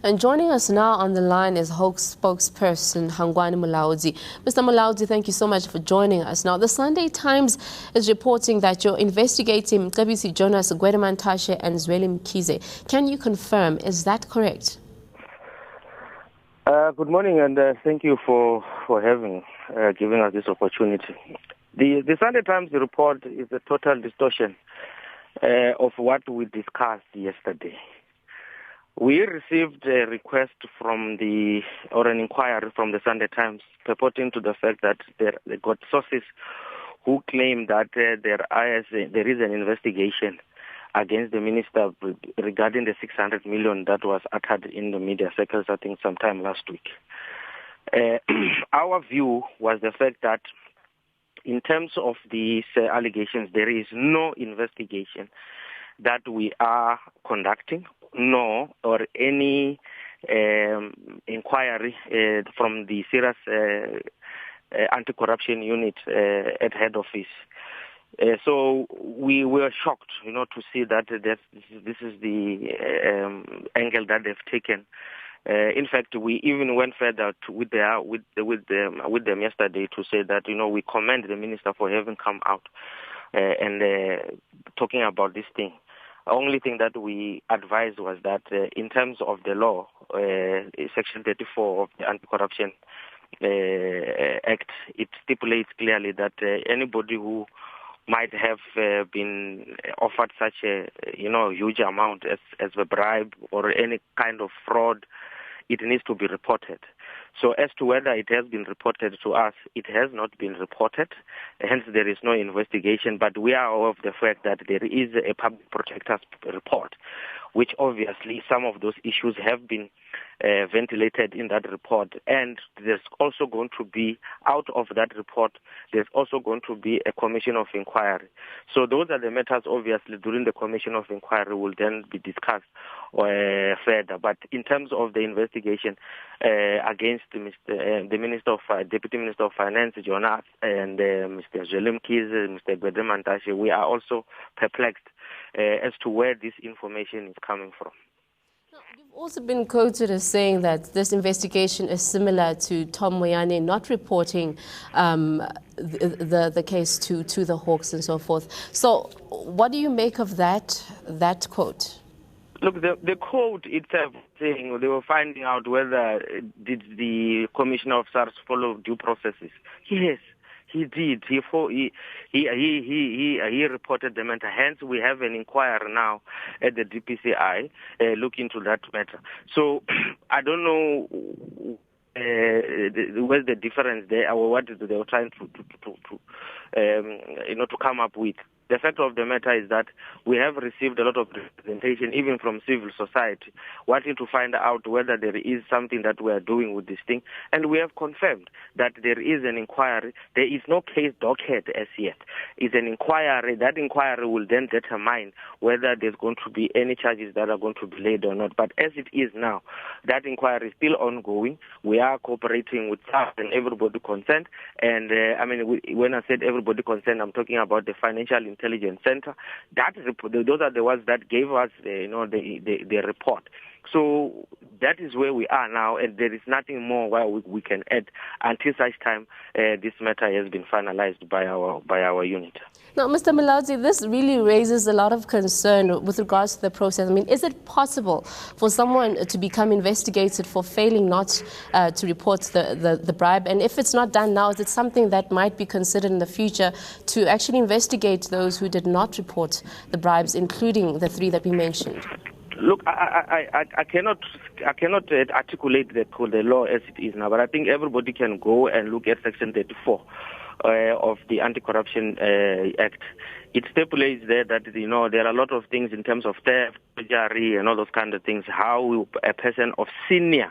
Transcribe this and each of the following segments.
And joining us now on the line is Hoax spokesperson Hangwani Mulaudzi. Mr. Mulaudzi, thank you so much for joining us. Now, the Sunday Times is reporting that you're investigating Mcebisi Jonas, Gwede, Mantashe, and Zweli Mkhize. Can you confirm, is that correct? Good morning, and thank you for giving us this opportunity. The Sunday Times report is a total distortion of what we discussed yesterday. We received a request or an inquiry from the Sunday Times purporting to the fact that they got sources who claim that there is an investigation against the minister regarding the 600 million that was uttered in the media circles, I think, sometime last week. Our view was the fact that in terms of these allegations, there is no investigation that we are conducting, or any inquiry from the serious anti-corruption unit at head office. So we were shocked, to see that this is the angle that they've taken. In fact, we even went further with them yesterday to say that we commend the minister for having come out and talking about this thing. The only thing that we advised was that in terms of the law, Section 34 of the Anti-Corruption Act, it stipulates clearly that anybody who might have been offered such a huge amount as a bribe or any kind of fraud, it needs to be reported. So as to whether it has been reported to us, it has not been reported. Hence, there is no investigation. But we are aware of the fact that there is a public protector's report, which obviously some of those issues have been ventilated in that report. And there's also going to be, out of that report, there's also going to be a commission of inquiry. So those are the matters, obviously, during the commission of inquiry will then be discussed further. But in terms of the investigation against the Deputy Minister of Finance, Jonas, and Mr. Zweli Mkhize, Mr. Gwede, Mantashe, we are also perplexed as to where this information is coming from. You've also been quoted as saying that this investigation is similar to Tom Moyane not reporting the case to the Hawks and so forth. So what do you make of that quote? Look, the quote itself saying they were finding out whether did the Commissioner of SARS follow due processes. Yes, he did. He reported the matter. Hence, we have an inquiry now at the DPCI looking into that matter. So I don't know where's the difference there, or what they were trying to come up with. The fact of the matter is that we have received a lot of representation, even from civil society, wanting to find out whether there is something that we are doing with this thing. And we have confirmed that there is an inquiry. There is no case docket as yet. It's an inquiry. That inquiry will then determine whether there's going to be any charges that are going to be laid or not. But as it is now, that inquiry is still ongoing. We are cooperating with staff and everybody concerned. And when I said everybody concerned, I'm talking about the Financial Intelligence Center. Those are the ones that gave us the report. So that is where we are now, and there is nothing more where we can add until such time this matter has been finalized by our unit. Now, Mr. Mulaudzi, this really raises a lot of concern with regards to the process. I mean, is it possible for someone to become investigated for failing not to report the bribe? And if it's not done now, is it something that might be considered in the future to actually investigate those who did not report the bribes, including the three that we mentioned? Look, I cannot articulate the law as it is now, but I think everybody can go and look at Section 34 of the Anti-Corruption Act. It stipulates there that there are a lot of things in terms of theft, perjury, and all those kind of things. How a person of senior,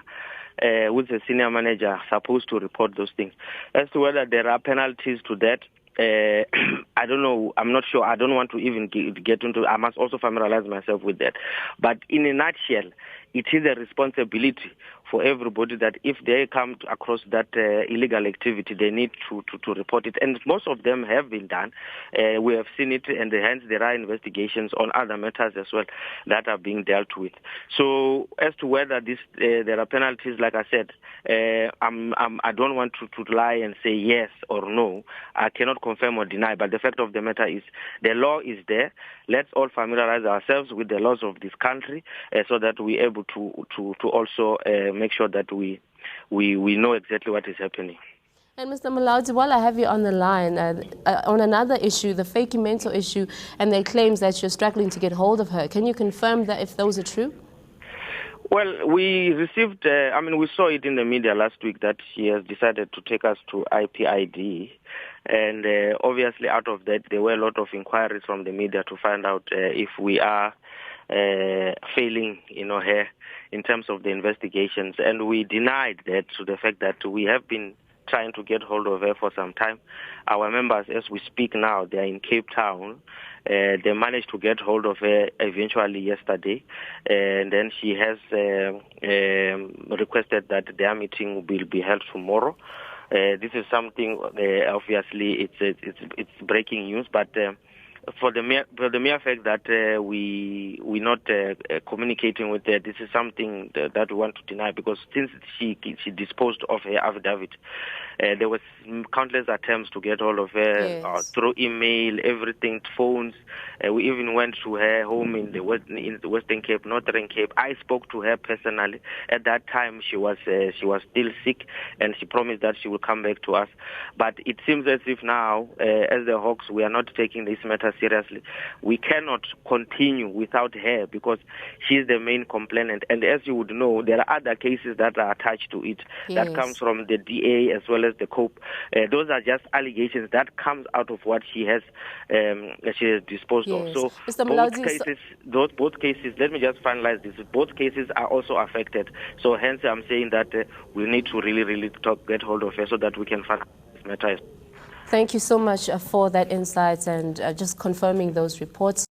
who's a senior manager, supposed to report those things. As to whether there are penalties to that, I don't know. I'm not sure. I don't want to even get into. I must also familiarize myself with that. But in a nutshell, it is a responsibility for everybody that if they come across that illegal activity, they need to report it. And most of them have been done. We have seen it, and hence there are investigations on other matters as well that are being dealt with. So as to whether there are penalties, like I said, I don't want to lie and say yes or no. I cannot confirm or deny, but the fact of the matter is the law is there. Let's all familiarize ourselves with the laws of this country so that we're able to also make sure that we know exactly what is happening. And Mr. Mulaudzi, while I have you on the line, on another issue, the fake mental issue, and their claims that you're struggling to get hold of her, can you confirm that if those are true? Well, we received, we saw it in the media last week that she has decided to take us to IPID. And obviously out of that, there were a lot of inquiries from the media to find out if we are failing, her in terms of the investigations. And we denied that to the fact that we have been trying to get hold of her for some time. Our members, as we speak now, they are in Cape Town. They managed to get hold of her eventually yesterday, and then she has requested that their meeting will be held tomorrow. This is something, obviously, it's breaking news, but for the mere fact that we're not communicating with her, this is something that we want to deny, because since she disposed of her affidavit, there was countless attempts to get hold of her through email, everything, phones. We even went to her home in the Western Cape, Northern Cape. I spoke to her personally. At that time, she was still sick, and she promised that she will come back to us. But it seems as if now, as the Hawks, we are not taking this matter seriously. We cannot continue without her because she is the main complainant. And as you would know, there are other cases that are attached to it that comes from the DA as well as the COPE. Those are just allegations that comes out of what she has disposed of. So both cases, let me just finalize this. Both cases are also affected. So hence I'm saying that we need to really get hold of her so that we can find this matter. Thank you so much for that insight and just confirming those reports.